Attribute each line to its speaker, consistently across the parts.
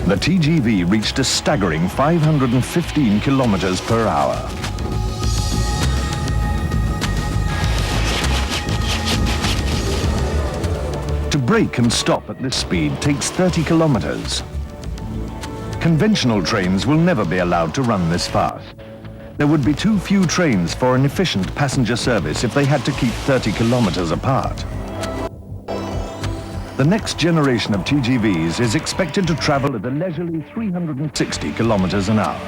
Speaker 1: The TGV reached a staggering 515 kilometers per hour. To brake and stop at this speed takes 30 kilometers. Conventional trains will never be allowed to run this fast. There would be too few trains for an efficient passenger service if they had to keep 30 kilometers apart. The next generation of TGVs is expected to travel at a leisurely 360 kilometers an hour.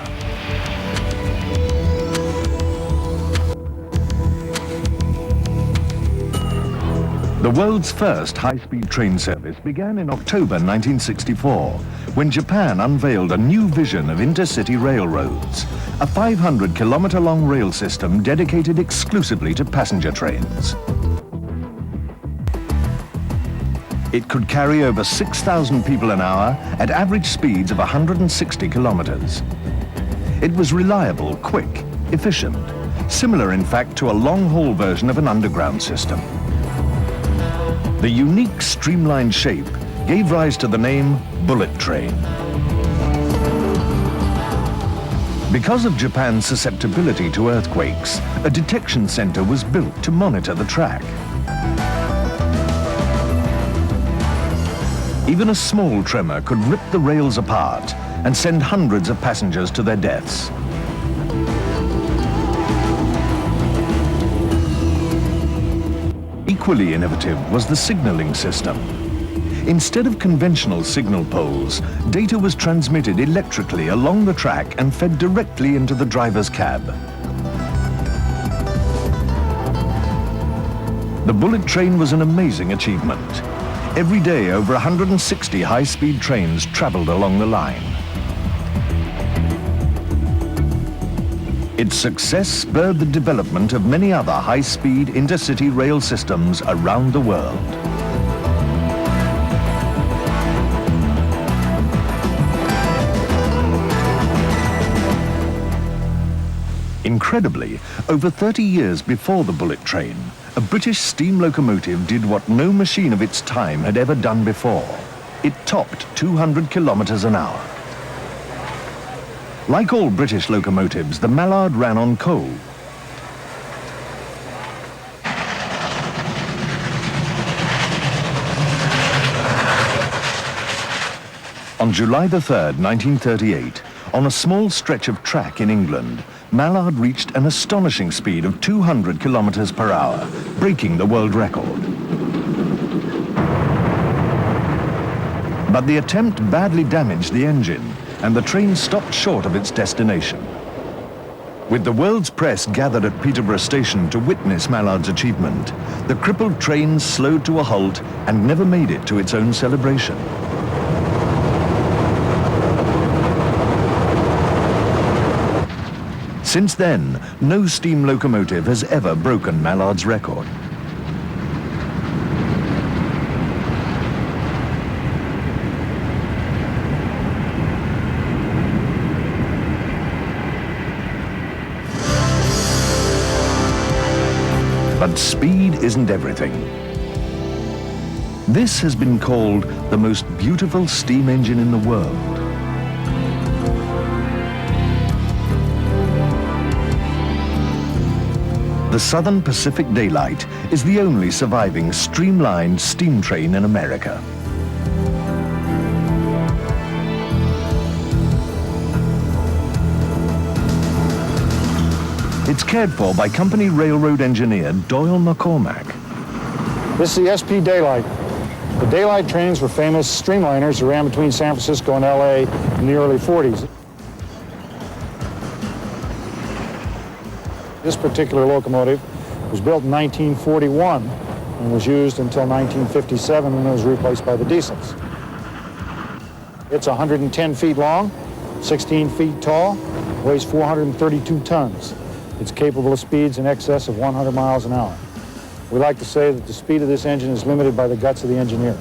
Speaker 1: The world's first high-speed train service began in October 1964, when Japan unveiled a new vision of intercity railroads, a 500-kilometer-long rail system dedicated exclusively to passenger trains. It could carry over 6,000 people an hour at average speeds of 160 kilometers. It was reliable, quick, efficient, similar in fact to a long-haul version of an underground system. The unique streamlined shape gave rise to the name bullet train. Because of Japan's susceptibility to earthquakes, a detection center was built to monitor the track. Even a small tremor could rip the rails apart and send hundreds of passengers to their deaths. Equally innovative was the signaling system. Instead of conventional signal poles, data was transmitted electrically along the track and fed directly into the driver's cab. The bullet train was an amazing achievement. Every day, over 160 high-speed trains traveled along the line. Its success spurred the development of many other high-speed intercity rail systems around the world. Incredibly, over 30 years before the bullet train, a British steam locomotive did what no machine of its time had ever done before. It topped 200 kilometers an hour. Like all British locomotives, the Mallard ran on coal. On July the 3rd, 1938, on a small stretch of track in England, Mallard reached an astonishing speed of 200 kilometers per hour, breaking the world record. But the attempt badly damaged the engine, and the train stopped short of its destination. With the world's press gathered at Peterborough Station to witness Mallard's achievement, the crippled train slowed to a halt and never made it to its own celebration. Since then, no steam locomotive has ever broken Mallard's record. But speed isn't everything. This has been called the most beautiful steam engine in the world. The Southern Pacific Daylight is the only surviving streamlined steam train in America. It's cared for by company railroad engineer Doyle McCormack.
Speaker 2: This is the SP Daylight. The Daylight trains were famous streamliners that ran between San Francisco and LA in the early 40s. This particular locomotive was built in 1941 and was used until 1957 when it was replaced by the diesels. It's 110 feet long, 16 feet tall, weighs 432 tons. It's capable of speeds in excess of 100 miles an hour. We like to say that the speed of this engine is limited by the guts of the engineer.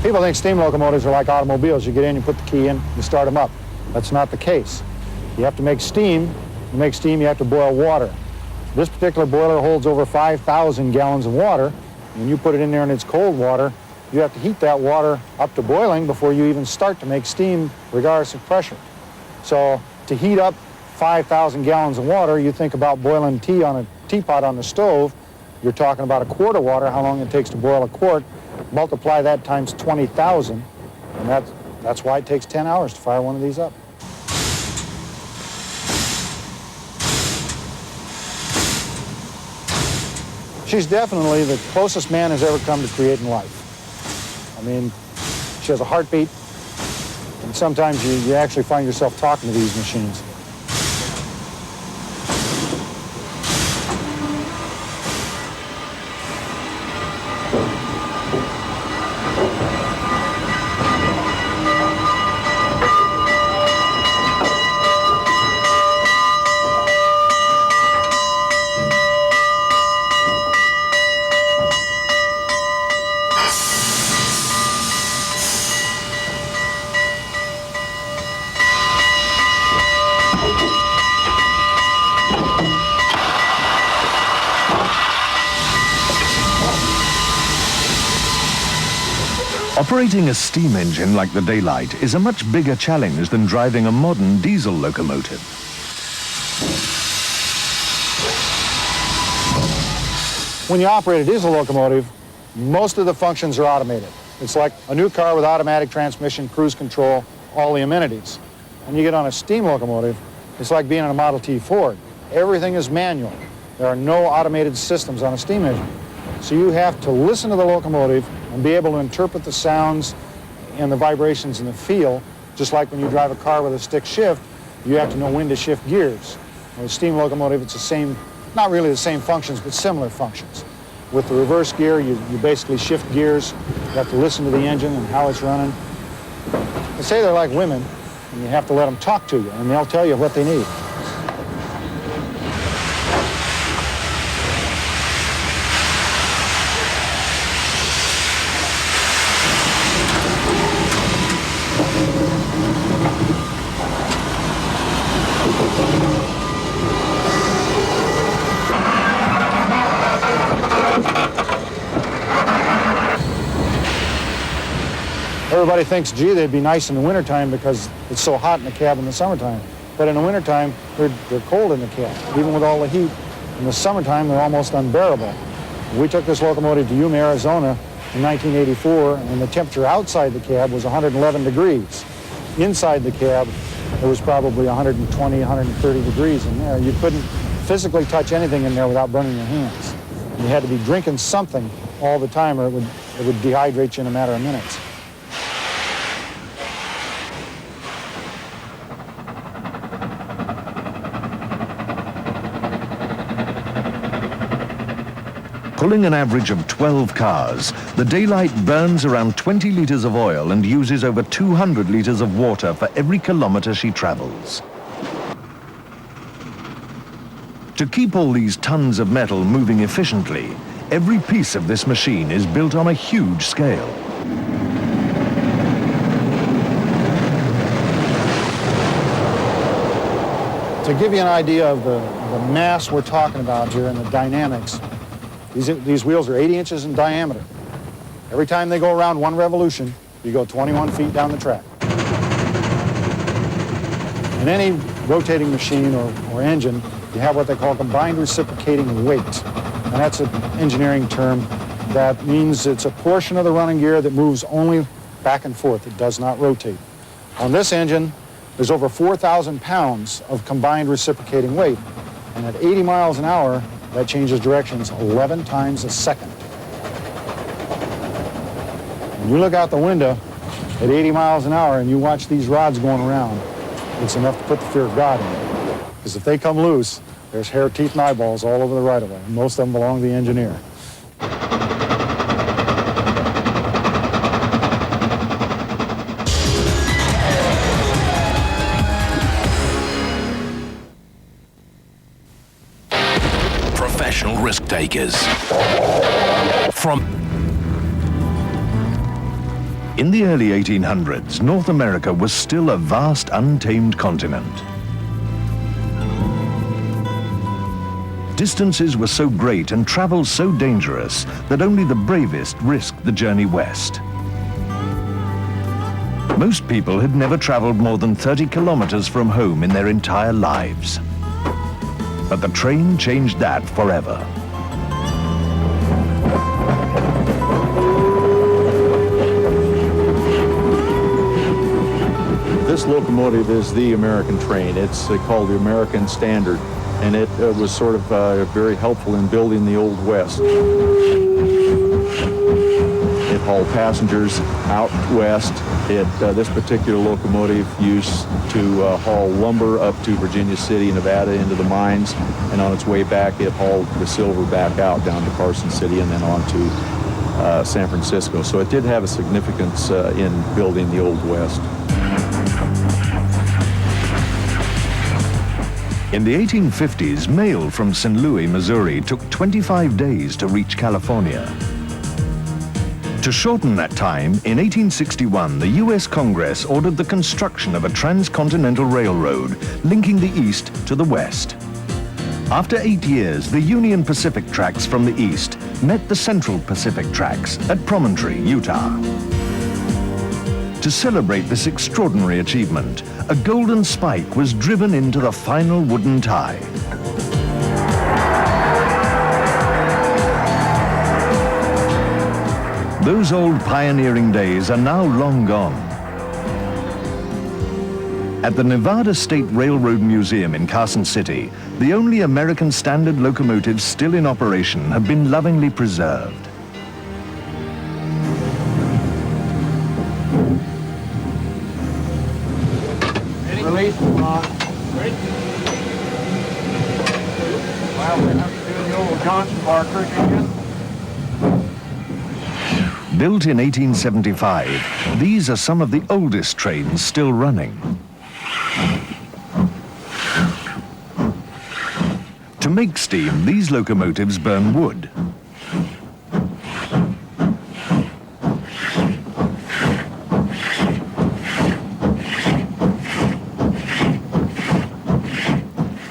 Speaker 2: People think steam locomotives are like automobiles. You get in, you put the key in, you start them up. That's not the case. You have to make steam. To make steam, you have to boil water. This particular boiler holds over 5,000 gallons of water. When you put it in there and it's cold water, you have to heat that water up to boiling before you even start to make steam, regardless of pressure. So to heat up 5,000 gallons of water, you think about boiling tea on a teapot on the stove, you're talking about a quart of water, how long it takes to boil a quart. Multiply that times 20,000, and that's why it takes 10 hours to fire one of these up. She's definitely the closest man has ever come to creating life. I mean, she has a heartbeat, and sometimes you actually find yourself talking to these machines.
Speaker 1: Operating a steam engine like the Daylight is a much bigger challenge than driving a modern diesel locomotive.
Speaker 2: When you operate a diesel locomotive, most of the functions are automated. It's like a new car with automatic transmission, cruise control, all the amenities. When you get on a steam locomotive, it's like being on a Model T Ford. Everything is manual. There are no automated systems on a steam engine. So you have to listen to the locomotive and be able to interpret the sounds and the vibrations in the feel, just like when you drive a car with a stick shift, you have to know when to shift gears. With a steam locomotive, it's the same, not really the same functions, but similar functions. With the reverse gear, you basically shift gears. You have to listen to the engine and how it's running. They say they're like women, and you have to let them talk to you, and they'll tell you what they need. Everybody thinks, gee, they'd be nice in the wintertime because it's so hot in the cab in the summertime. But in the wintertime, they're cold in the cab. Even with all the heat, in the summertime, they're almost unbearable. We took this locomotive to Yuma, Arizona in 1984, and the temperature outside the cab was 111 degrees. Inside the cab, it was probably 120, 130 degrees in there. You couldn't physically touch anything in there without burning your hands. You had to be drinking something all the time, or it would dehydrate you in a matter of minutes.
Speaker 1: Pulling an average of 12 cars, the Daylight burns around 20 liters of oil and uses over 200 liters of water for every kilometer she travels. To keep all these tons of metal moving efficiently, every piece of this machine is built on a huge scale.
Speaker 2: To give you an idea of the mass we're talking about here and the dynamics, these wheels are 80 inches in diameter. Every time they go around one revolution, you go 21 feet down the track. In any rotating machine or engine, you have what they call combined reciprocating weight. And that's an engineering term that means it's a portion of the running gear that moves only back and forth. It does not rotate. On this engine, there's over 4,000 pounds of combined reciprocating weight. And at 80 miles an hour, that changes directions 11 times a second. When you look out the window at 80 miles an hour and you watch these rods going around, it's enough to put the fear of God in you. Because if they come loose, there's hair, teeth, and eyeballs all over the right-of-way. And most of them belong to the engineer.
Speaker 3: Professional risk takers.
Speaker 1: In the early 1800s, North America was still a vast, untamed continent. distances were so great and travel so dangerous that only the bravest risked the journey west. Most people had never traveled more than 30 kilometers from home in their entire lives. But the train changed that forever.
Speaker 4: This locomotive is the American train. It's called the American Standard, and it was sort of very helpful in building the Old West. It hauled passengers out west. This particular locomotive used to haul lumber up to Virginia City, Nevada, into the mines, and on its way back it hauled the silver back out down to Carson City and then on to San Francisco. So it did have a significance in building the Old West.
Speaker 1: In the 1850s, mail from St. Louis, Missouri took 25 days to reach California. To shorten that time, in 1861, the U.S. Congress ordered the construction of a transcontinental railroad linking the east to the west. After 8 years, the Union Pacific tracks from the east met the Central Pacific tracks at Promontory, Utah. To celebrate this extraordinary achievement, a golden spike was driven into the final wooden tie. Those old pioneering days are now long gone. At the Nevada State Railroad Museum in Carson City, the only American Standard locomotives still in operation have been lovingly preserved.
Speaker 2: Release them, Ron. Well, we have to do the old Johnson bar trick again.
Speaker 1: Built in 1875, these are some of the oldest trains still running. To make steam, these locomotives burn wood.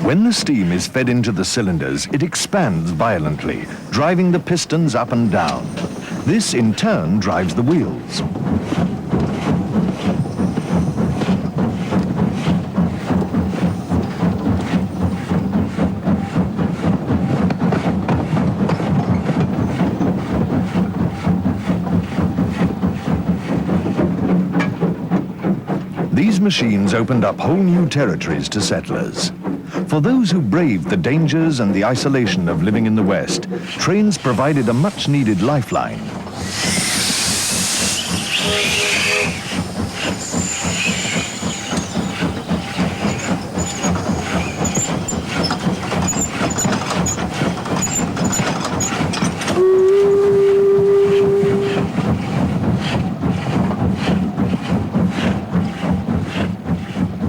Speaker 1: When the steam is fed into the cylinders, it expands violently, driving the pistons up and down. This, in turn, drives the wheels. These machines opened up whole new territories to settlers. For those who braved the dangers and the isolation of living in the West, trains provided a much-needed lifeline.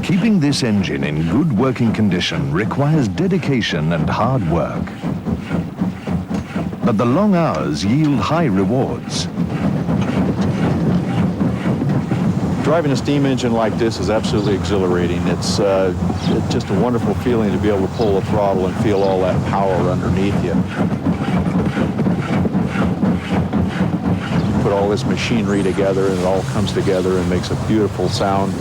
Speaker 1: Keeping this engine in good working condition requires dedication and hard work. But the long hours yield high rewards.
Speaker 4: Driving a steam engine like this is absolutely exhilarating. It's just a wonderful feeling to be able to pull the throttle and feel all that power underneath you. Put all this machinery together and it all comes together and makes a beautiful sound.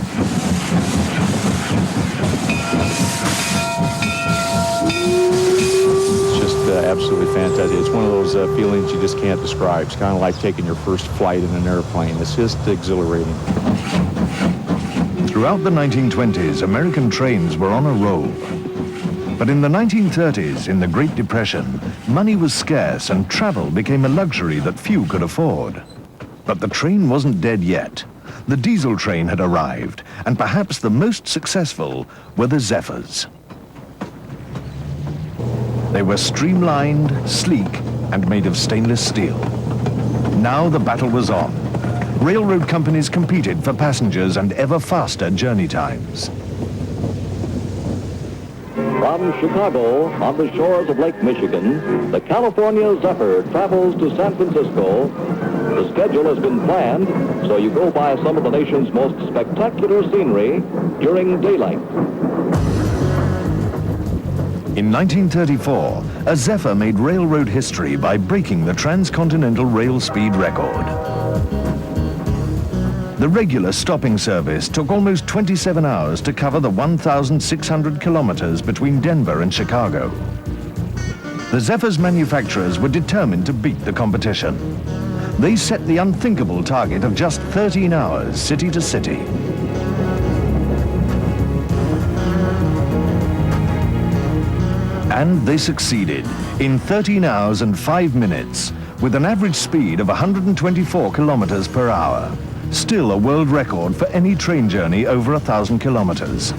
Speaker 4: Absolutely fantastic. It's one of those feelings you just can't describe. It's kind of like taking your first flight in an airplane. It's just exhilarating.
Speaker 1: Throughout the 1920s, American trains were on a roll. But in the 1930s, in the Great Depression, money was scarce and travel became a luxury that few could afford. But the train wasn't dead yet. The diesel train had arrived, and perhaps the most successful were the Zephyrs. They were streamlined, sleek, and made of stainless steel. Now the battle was on. Railroad companies competed for passengers and ever faster journey times.
Speaker 5: From Chicago, on the shores of Lake Michigan, the California Zephyr travels to San Francisco. The schedule has been planned, so you go by some of the nation's most spectacular scenery during daylight.
Speaker 1: In 1934, a Zephyr made railroad history by breaking the transcontinental rail speed record. The regular stopping service took almost 27 hours to cover the 1,600 kilometers between Denver and Chicago. The Zephyr's manufacturers were determined to beat the competition. They set the unthinkable target of just 13 hours, city to city. And they succeeded in 13 hours and 5 minutes with an average speed of 124 kilometers per hour. Still a world record for any train journey over 1,000 kilometers.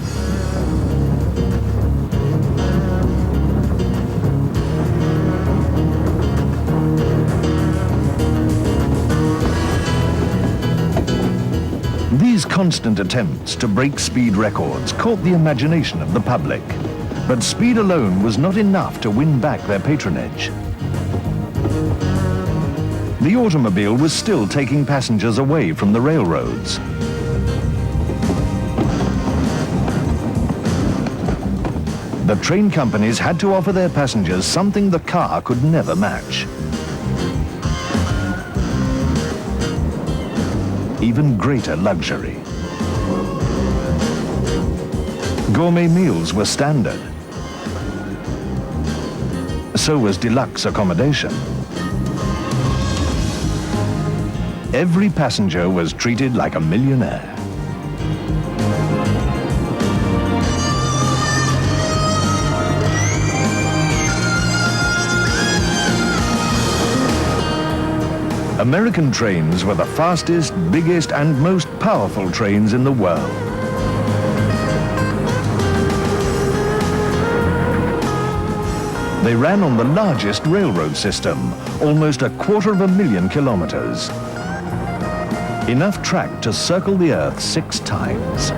Speaker 1: These constant attempts to break speed records caught the imagination of the public. But speed alone was not enough to win back their patronage. The automobile was still taking passengers away from the railroads. The train companies had to offer their passengers something the car could never match. Even greater luxury. Gourmet meals were standard. So was deluxe accommodation. Every passenger was treated like a millionaire. American trains were the fastest, biggest, and most powerful trains in the world. They ran on the largest railroad system, almost 250,000 kilometers. Enough track to circle the Earth 6 times.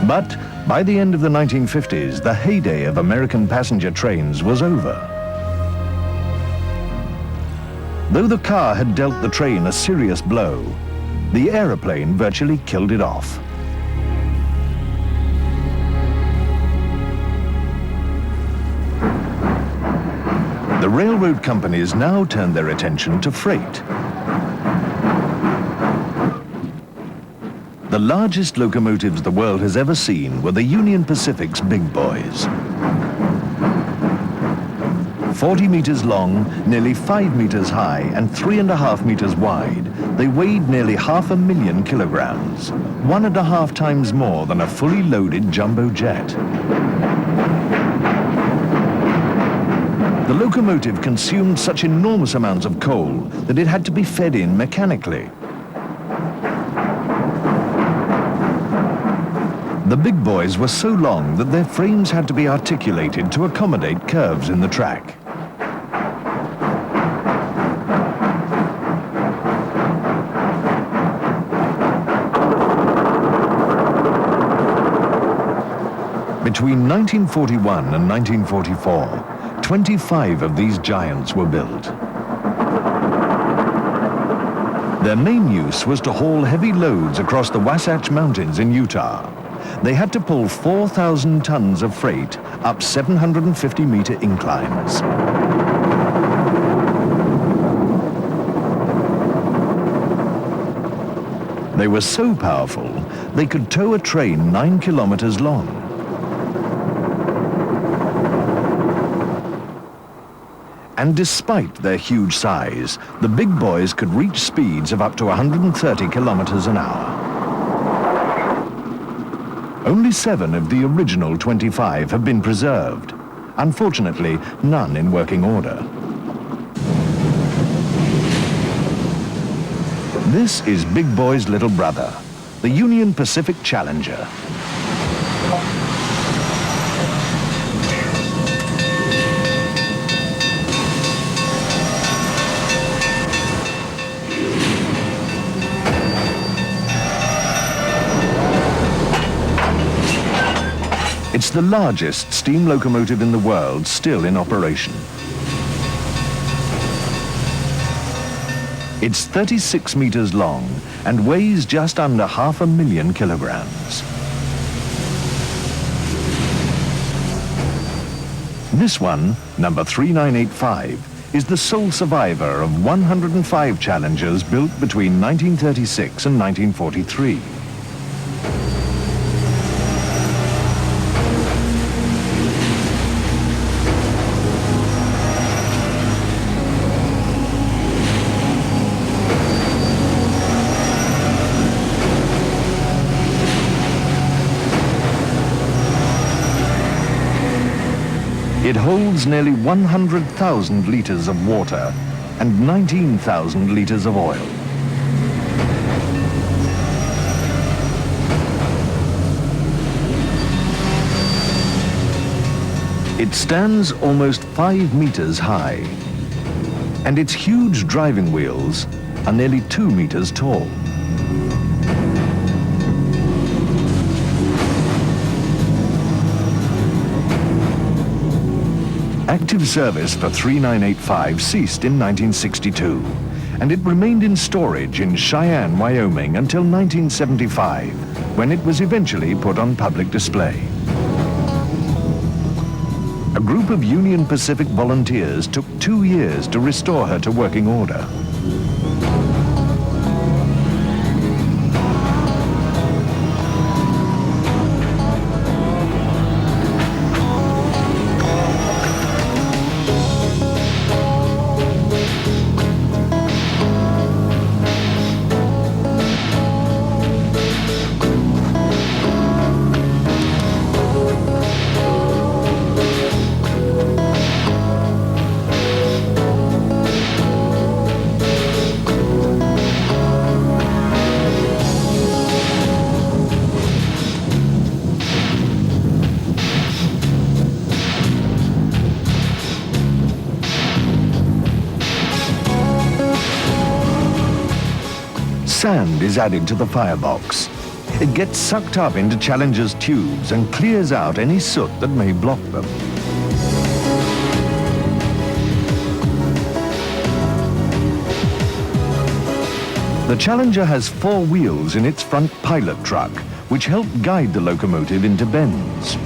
Speaker 1: But by the end of the 1950s, the heyday of American passenger trains was over. Though the car had dealt the train a serious blow, the aeroplane virtually killed it off. The railroad companies now turned their attention to freight. The largest locomotives the world has ever seen were the Union Pacific's big boys. 40 meters long, nearly 5 meters high, and 3.5 meters wide, they weighed nearly 500,000 kilograms, 1.5 times more than a fully loaded jumbo jet. The locomotive consumed such enormous amounts of coal that it had to be fed in mechanically. The big boys were so long that their frames had to be articulated to accommodate curves in the track. Between 1941 and 1944, 25 of these giants were built. Their main use was to haul heavy loads across the Wasatch Mountains in Utah. They had to pull 4,000 tons of freight up 750-meter inclines. They were so powerful, they could tow a train 9 kilometers long. And despite their huge size, the big boys could reach speeds of up to 130 kilometers an hour. Only 7 of the original 25 have been preserved. Unfortunately, none in working order. This is Big Boy's little brother, the Union Pacific Challenger. It's the largest steam locomotive in the world still in operation. It's 36 meters long and weighs just under 500,000 kilograms. This one, number 3985, is the sole survivor of 105 Challengers built between 1936 and 1943. It holds nearly 100,000 litres of water and 19,000 litres of oil. It stands almost 5 metres high, and its huge driving wheels are nearly 2 metres tall. Active service for 3985 ceased in 1962, and it remained in storage in Cheyenne, Wyoming until 1975, when it was eventually put on public display. A group of Union Pacific volunteers took 2 years to restore her to working order. Sand is added to the firebox. It gets sucked up into Challenger's tubes and clears out any soot that may block them. The Challenger has 4 wheels in its front pilot truck, which help guide the locomotive into bends.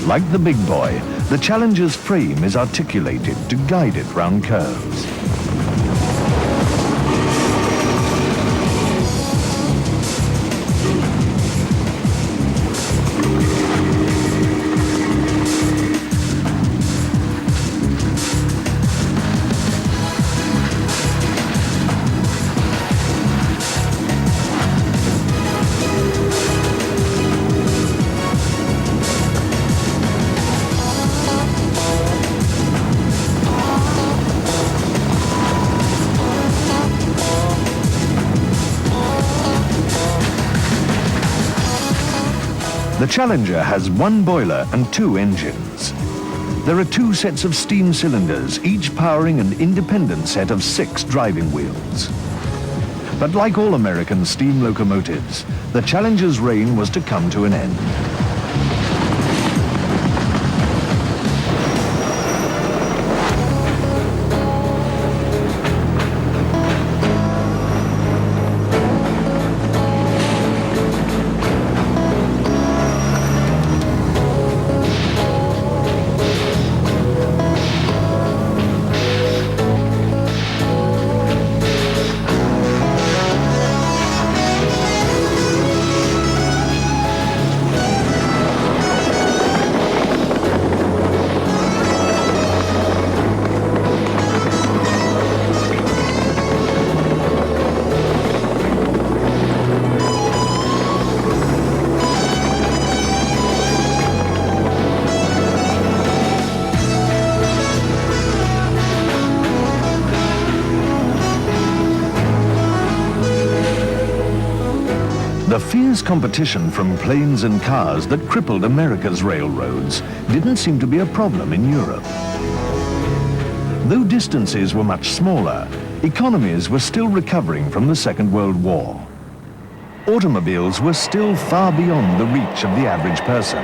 Speaker 1: Like the big boy, the Challenger's frame is articulated to guide it round curves. The Challenger has 1 boiler and 2 engines. There are 2 sets of steam cylinders, each powering an independent set of 6 driving wheels. But like all American steam locomotives, the Challenger's reign was to come to an end. The fierce competition from planes and cars that crippled America's railroads didn't seem to be a problem in Europe. Though distances were much smaller, economies were still recovering from the Second World War. Automobiles were still far beyond the reach of the average person.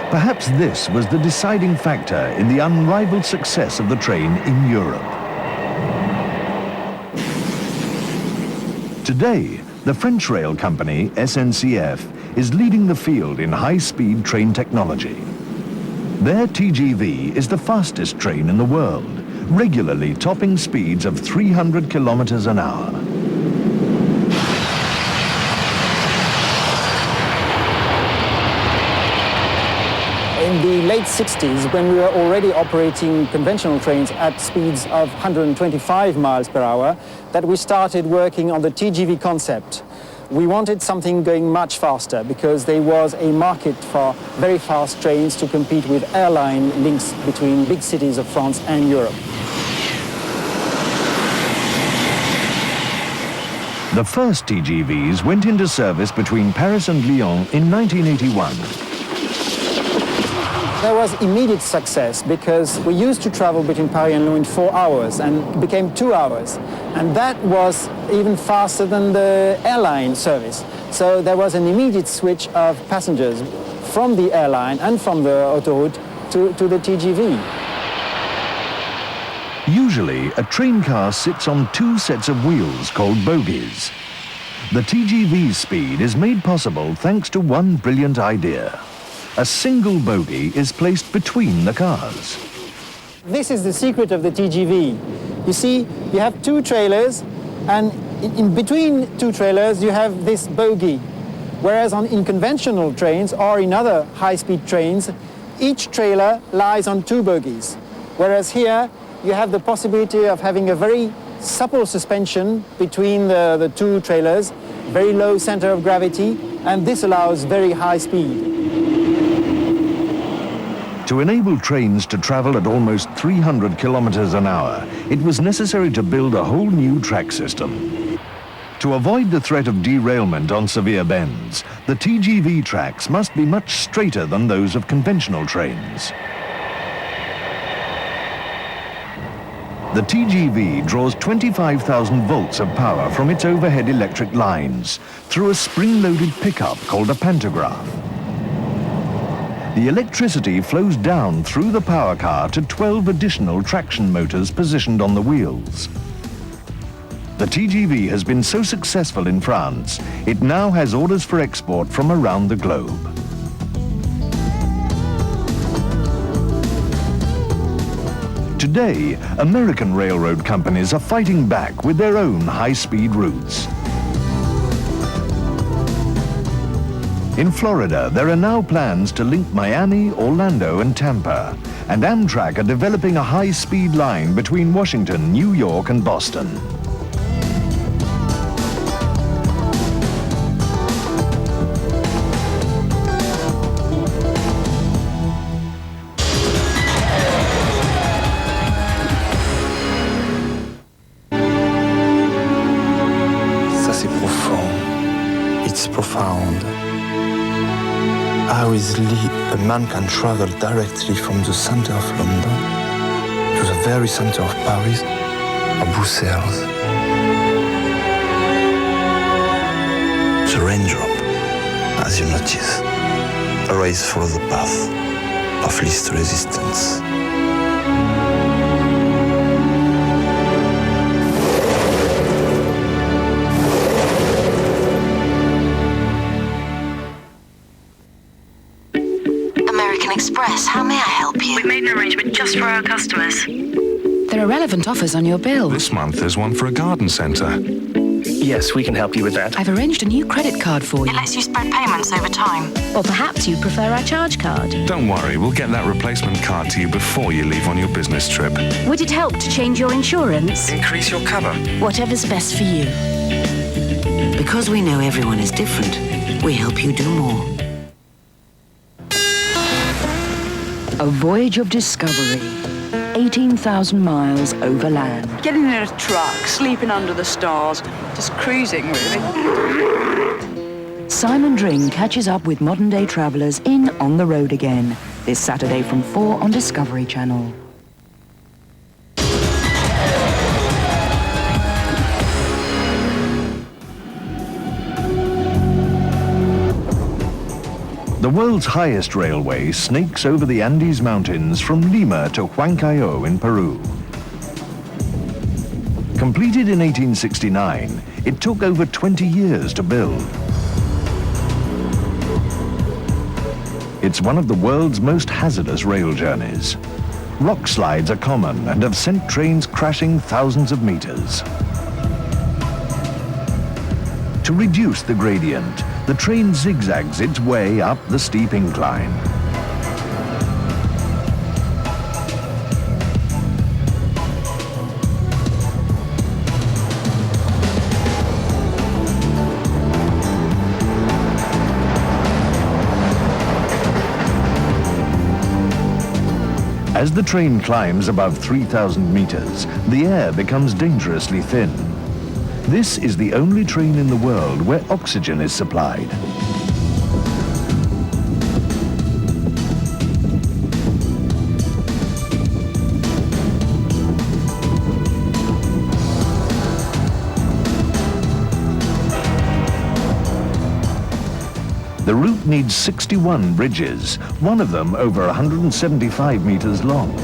Speaker 1: Perhaps this was the deciding factor in the unrivaled success of the train in Europe. Today, the French rail company, SNCF, is leading the field in high-speed train technology. Their TGV is the fastest train in the world, regularly topping speeds of 300 kilometers an hour.
Speaker 6: In the late 60s, when we were already operating conventional trains at speeds of 125 miles per hour, that we started working on the TGV concept. We wanted something going much faster because there was a market for very fast trains to compete with airline links between big cities of France and Europe.
Speaker 1: The first TGVs went into service between Paris and Lyon in 1981.
Speaker 6: There was immediate success because we used to travel between Paris and Lyon in 4 hours and it became 2 hours. And that was even faster than the airline service. So there was an immediate switch of passengers from the airline and from the autoroute to the TGV.
Speaker 1: Usually, a train car sits on 2 sets of wheels called bogies. The TGV's speed is made possible thanks to one brilliant idea. A single bogie is placed between the cars.
Speaker 6: This is the secret of the TGV. You see, you have 2 trailers, and in between 2 trailers you have this bogie. Whereas in conventional trains or in other high-speed trains, each trailer lies on 2 bogies. Whereas here, you have the possibility of having a very supple suspension between the 2 trailers, very low center of gravity, and this allows very high speed.
Speaker 1: To enable trains to travel at almost 300 kilometers an hour, it was necessary to build a whole new track system. To avoid the threat of derailment on severe bends, the TGV tracks must be much straighter than those of conventional trains. The TGV draws 25,000 volts of power from its overhead electric lines through a spring-loaded pickup called a pantograph. The electricity flows down through the power car to 12 additional traction motors positioned on the wheels. The TGV has been so successful in France, it now has orders for export from around the globe. Today, American railroad companies are fighting back with their own high-speed routes. In Florida, there are now plans to link Miami, Orlando, and Tampa, and Amtrak are developing a high-speed line between Washington, New York, and Boston.
Speaker 7: Ça c'est profond. It's profound. How easily a man can travel directly from the center of London to the very center of Paris or Brussels. The raindrop, as you notice, a race follows the path of least resistance.
Speaker 8: Express, how may I help you?
Speaker 9: We've made an arrangement just for our customers.
Speaker 10: There are relevant offers on your bill.
Speaker 3: This month there's one for a garden centre.
Speaker 11: Yes, we can help you with that.
Speaker 10: I've arranged a new credit card for you.
Speaker 8: It lets you spread payments over time.
Speaker 12: Or perhaps you'd prefer our charge card.
Speaker 3: Don't worry, we'll get that replacement card to you before you leave on your business trip.
Speaker 12: Would it help to change your insurance?
Speaker 11: Increase your cover.
Speaker 12: Whatever's best for you.
Speaker 13: Because we know everyone is different, we help you do more.
Speaker 10: A voyage of discovery. 18,000 miles overland.
Speaker 14: Getting in a truck, sleeping under the stars, just cruising, really.
Speaker 10: Simon Dring catches up with modern-day travellers in On the Road Again, this Saturday from 4 on Discovery Channel.
Speaker 1: The world's highest railway snakes over the Andes Mountains from Lima to Huancayo in Peru. Completed in 1869, It took over 20 years to build. It's one of the world's most hazardous rail journeys. Rock slides are common and have sent trains crashing thousands of meters. To reduce the gradient, the train zigzags its way up the steep incline. As the train climbs above 3,000 meters, the air becomes dangerously thin. This is the only train in the world where oxygen is supplied. The route needs 61 bridges, one of them over 175 meters long.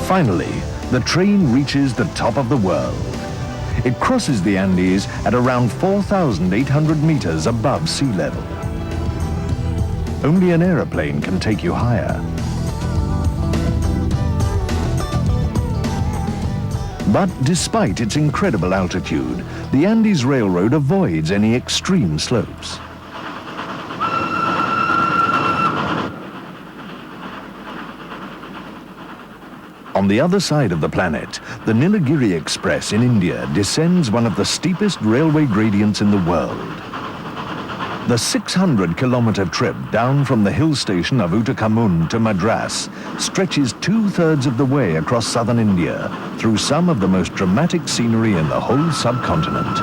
Speaker 1: Finally, the train reaches the top of the world. It crosses the Andes at around 4,800 meters above sea level. Only an aeroplane can take you higher. But despite its incredible altitude, the Andes Railroad avoids any extreme slopes. On the other side of the planet, the Nilgiri Express in India descends one of the steepest railway gradients in the world. The 600-kilometer trip down from the hill station of Uttakamun to Madras stretches 2/3 of the way across southern India through some of the most dramatic scenery in the whole subcontinent.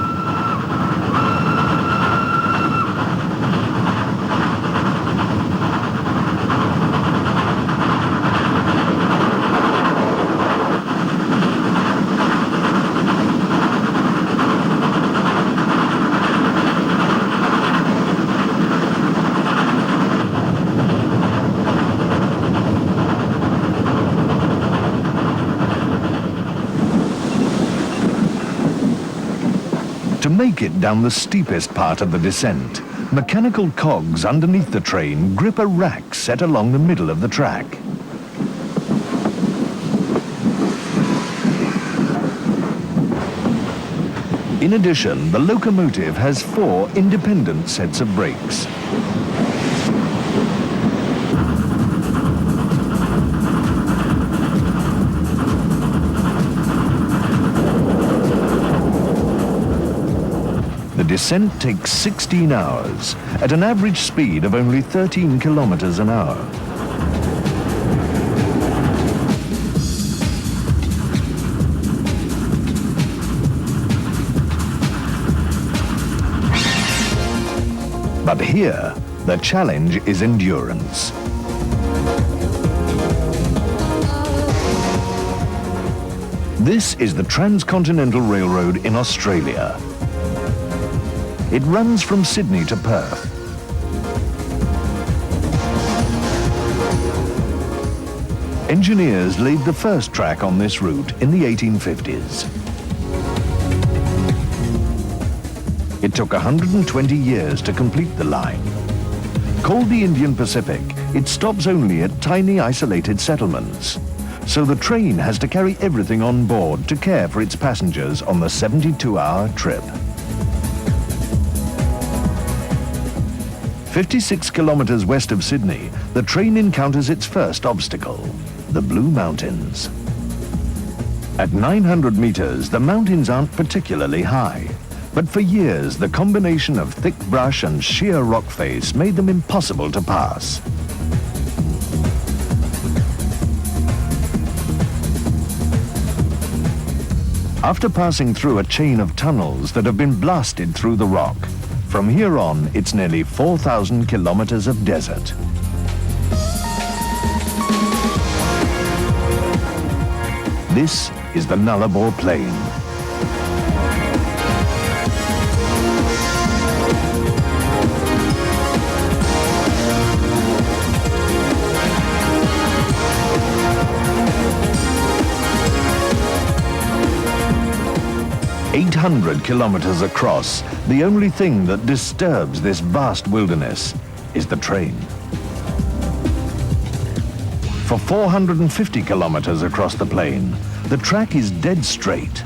Speaker 1: To make it down the steepest part of the descent, mechanical cogs underneath the train grip a rack set along the middle of the track. In addition, the locomotive has 4 independent sets of brakes. The descent takes 16 hours at an average speed of only 13 kilometers an hour. But here, the challenge is endurance. This is the Transcontinental Railroad in Australia. It runs from Sydney to Perth. Engineers laid the first track on this route in the 1850s. It took 120 years to complete the line. Called the Indian Pacific, it stops only at tiny isolated settlements. So the train has to carry everything on board to care for its passengers on the 72-hour trip. 56 kilometers west of Sydney, the train encounters its first obstacle, the Blue Mountains. At 900 meters, the mountains aren't particularly high, but for years, the combination of thick brush and sheer rock face made them impossible to pass. After passing through a chain of tunnels that have been blasted through the rock, from here on, it's nearly 4,000 kilometers of desert. This is the Nullarbor Plain. 300 kilometers across, the only thing that disturbs this vast wilderness is the train. For 450 kilometers across the plain, the track is dead straight.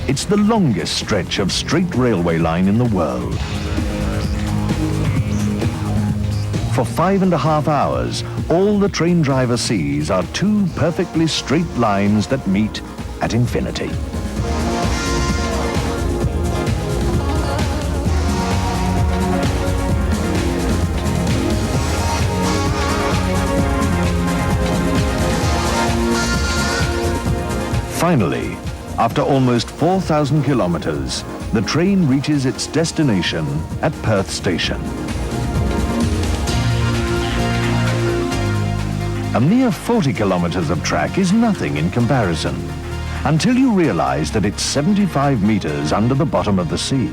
Speaker 1: It's the longest stretch of straight railway line in the world. For 5.5 hours, all the train driver sees are two perfectly straight lines that meet at infinity. Finally, after almost 4,000 kilometers, the train reaches its destination at Perth Station. A mere 40 kilometers of track is nothing in comparison, until you realize that it's 75 meters under the bottom of the sea.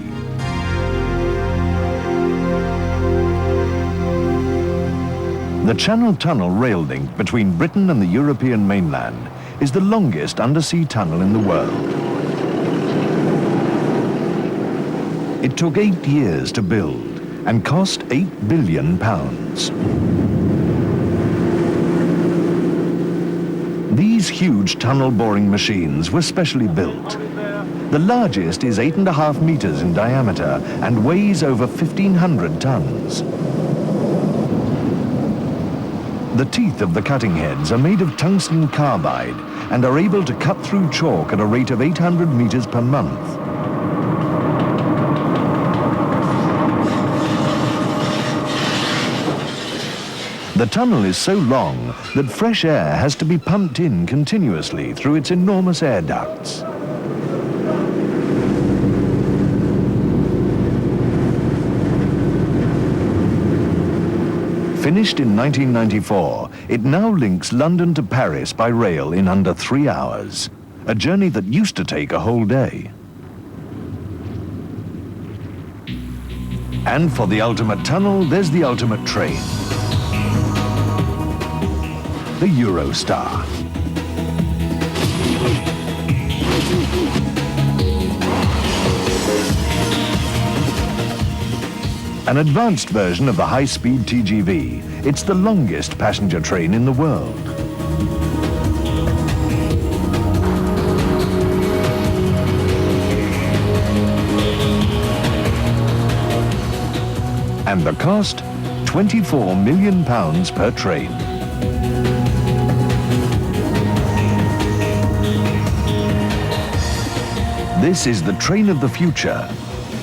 Speaker 1: The Channel Tunnel rail link between Britain and the European mainland is the longest undersea tunnel in the world. It took 8 years to build and cost £8 billion. These huge tunnel boring machines were specially built. The largest is 8.5 meters in diameter and weighs over 1,500 tons. The teeth of the cutting heads are made of tungsten carbide and are able to cut through chalk at a rate of 800 meters per month. The tunnel is so long that fresh air has to be pumped in continuously through its enormous air ducts. Finished in 1994, it now links London to Paris by rail in under 3 hours, a journey that used to take a whole day. And for the ultimate tunnel, there's the ultimate train. The Eurostar. An advanced version of the high-speed TGV, it's the longest passenger train in the world. And the cost, £24 million per train. This is the train of the future,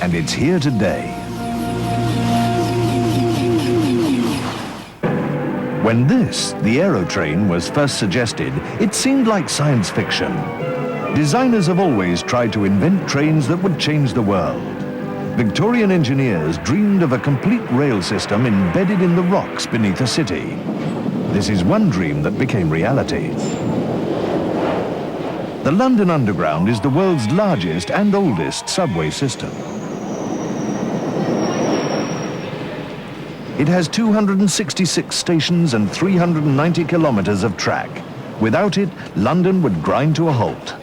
Speaker 1: and it's here today. When this, the Aerotrain, was first suggested, it seemed like science fiction. Designers have always tried to invent trains that would change the world. Victorian engineers dreamed of a complete rail system embedded in the rocks beneath a city. This is one dream that became reality. The London Underground is the world's largest and oldest subway system. It has 266 stations and 390 kilometers of track. Without it, London would grind to a halt.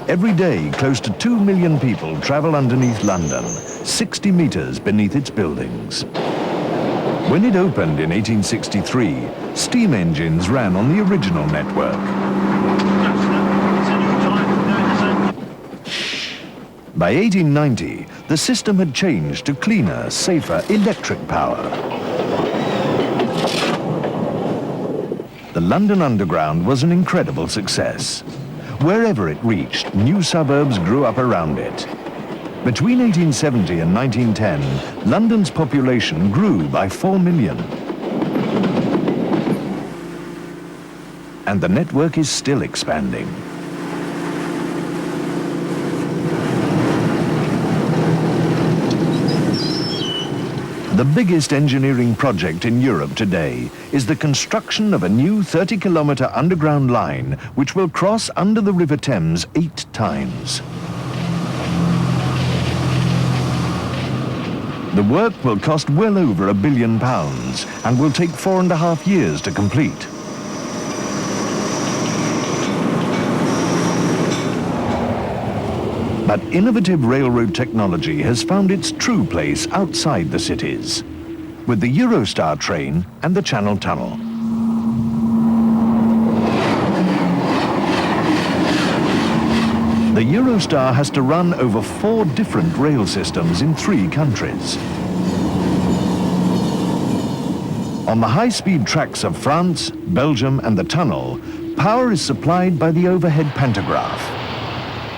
Speaker 1: Every day, close to 2 million people travel underneath London, 60 meters beneath its buildings. When it opened in 1863, steam engines ran on the original network. By 1890, the system had changed to cleaner, safer electric power. The London Underground was an incredible success. Wherever it reached, new suburbs grew up around it. Between 1870 and 1910, London's population grew by 4 million. And the network is still expanding. The biggest engineering project in Europe today is the construction of a new 30-kilometer underground line which will cross under the River Thames 8 times. The work will cost well over £1 billion and will take 4.5 years to complete. But innovative railroad technology has found its true place outside the cities, with the Eurostar train and the Channel Tunnel. The Eurostar has to run over 4 different rail systems in 3 countries. On the high-speed tracks of France, Belgium and the tunnel, power is supplied by the overhead pantograph.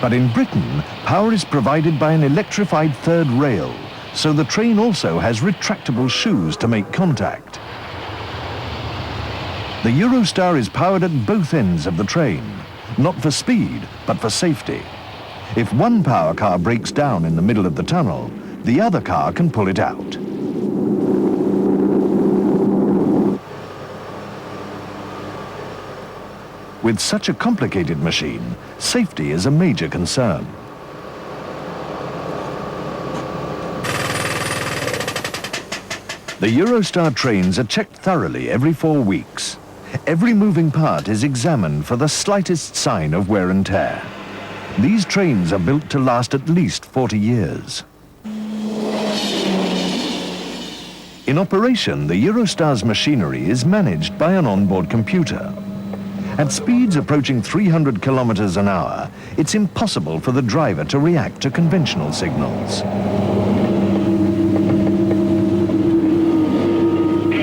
Speaker 1: But in Britain, power is provided by an electrified third rail, so the train also has retractable shoes to make contact. The Eurostar is powered at both ends of the train, not for speed, but for safety. If one power car breaks down in the middle of the tunnel, the other car can pull it out. With such a complicated machine, safety is a major concern. The Eurostar trains are checked thoroughly every 4 weeks. Every moving part is examined for the slightest sign of wear and tear. These trains are built to last at least 40 years. In operation, the Eurostar's machinery is managed by an onboard computer. At speeds approaching 300 kilometers an hour, it's impossible for the driver to react to conventional signals.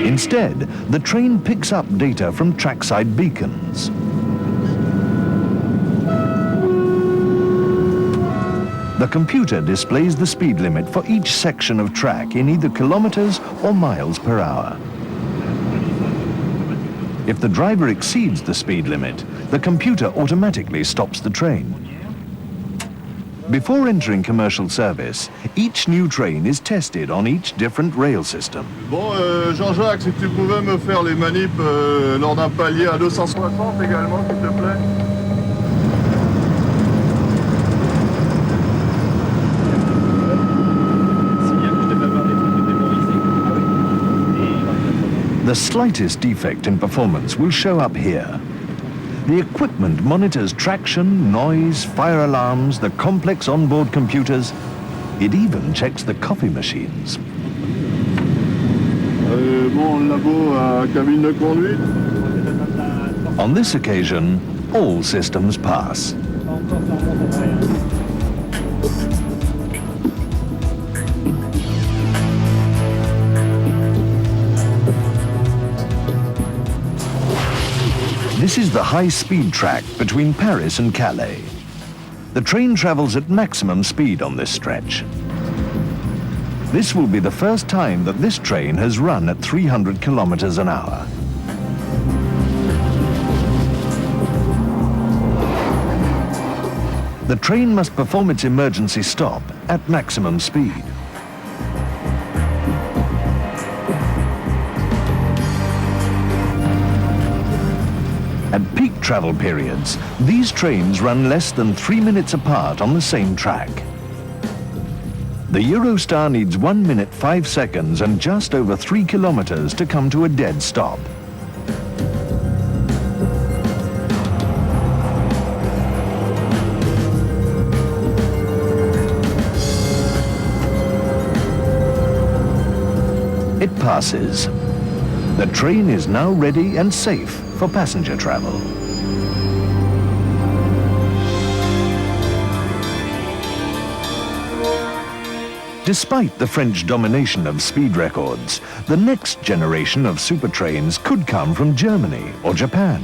Speaker 1: Instead, the train picks up data from trackside beacons. The computer displays the speed limit for each section of track in either kilometers or miles per hour. If the driver exceeds the speed limit, the computer automatically stops the train. Before entering commercial service, each new train is tested on each different rail system.
Speaker 15: Bon, Jean-Jacques, si tu pouvais me faire les manips lors d'un palier à 260 également, s'il te plaît.
Speaker 1: The slightest defect in performance will show up here. The equipment monitors traction, noise, fire alarms, the complex onboard computers. It even checks the coffee machines.
Speaker 15: Bon, labo à cabine de conduite.
Speaker 1: On this occasion, all systems pass. This is the high-speed track between Paris and Calais. The train travels at maximum speed on this stretch. This will be the first time that this train has run at 300 kilometers an hour. The train must perform its emergency stop at maximum speed. At peak travel periods, these trains run less than 3 minutes apart on the same track. The Eurostar needs 1 minute 5 seconds and just over 3 kilometers to come to a dead stop. It passes. The train is now ready and safe for passenger travel. Despite the French domination of speed records, the next generation of super trains could come from Germany or Japan.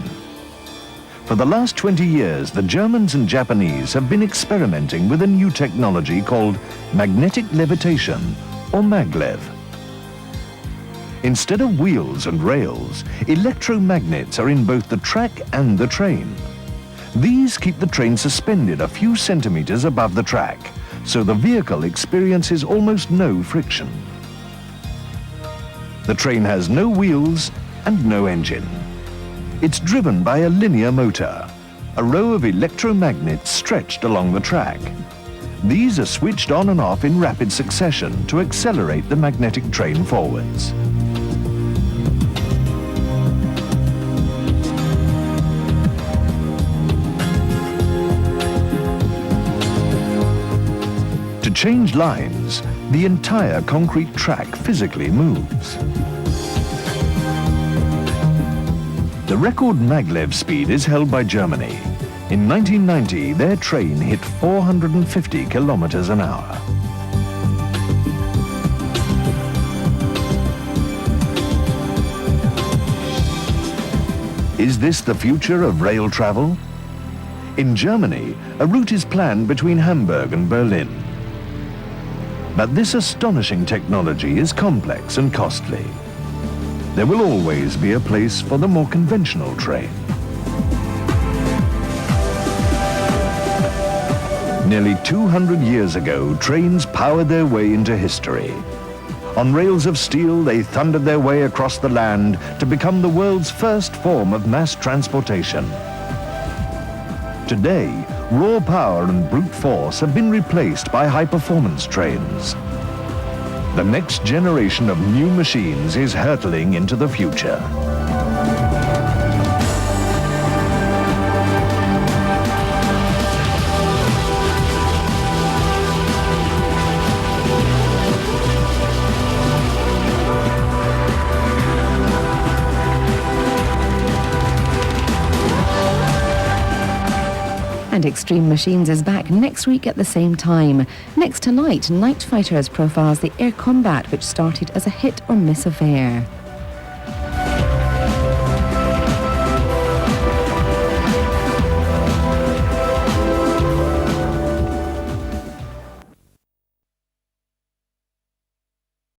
Speaker 1: For the last 20 years, the Germans and Japanese have been experimenting with a new technology called magnetic levitation, or maglev. Instead of wheels and rails, electromagnets are in both the track and the train. These keep the train suspended a few centimeters above the track, so the vehicle experiences almost no friction. The train has no wheels and no engine. It's driven by a linear motor, a row of electromagnets stretched along the track. These are switched on and off in rapid succession to accelerate the magnetic train forwards. change lines, the entire concrete track physically moves. The record maglev speed is held by Germany. In 1990, their train hit 450 kilometers an hour. Is this the future of rail travel? In Germany, a route is planned between Hamburg and Berlin. But this astonishing technology is complex and costly. There will always be a place for the more conventional train. Nearly 200 years ago, trains powered their way into history. On rails of steel, they thundered their way across the land to become the world's first form of mass transportation. Today, raw power and brute force have been replaced by high-performance trains. The next generation of new machines is hurtling into the future.
Speaker 10: And Extreme Machines is back next week at the same time. Next tonight, Night Fighters profiles the Air Combat, which started as a hit or miss affair.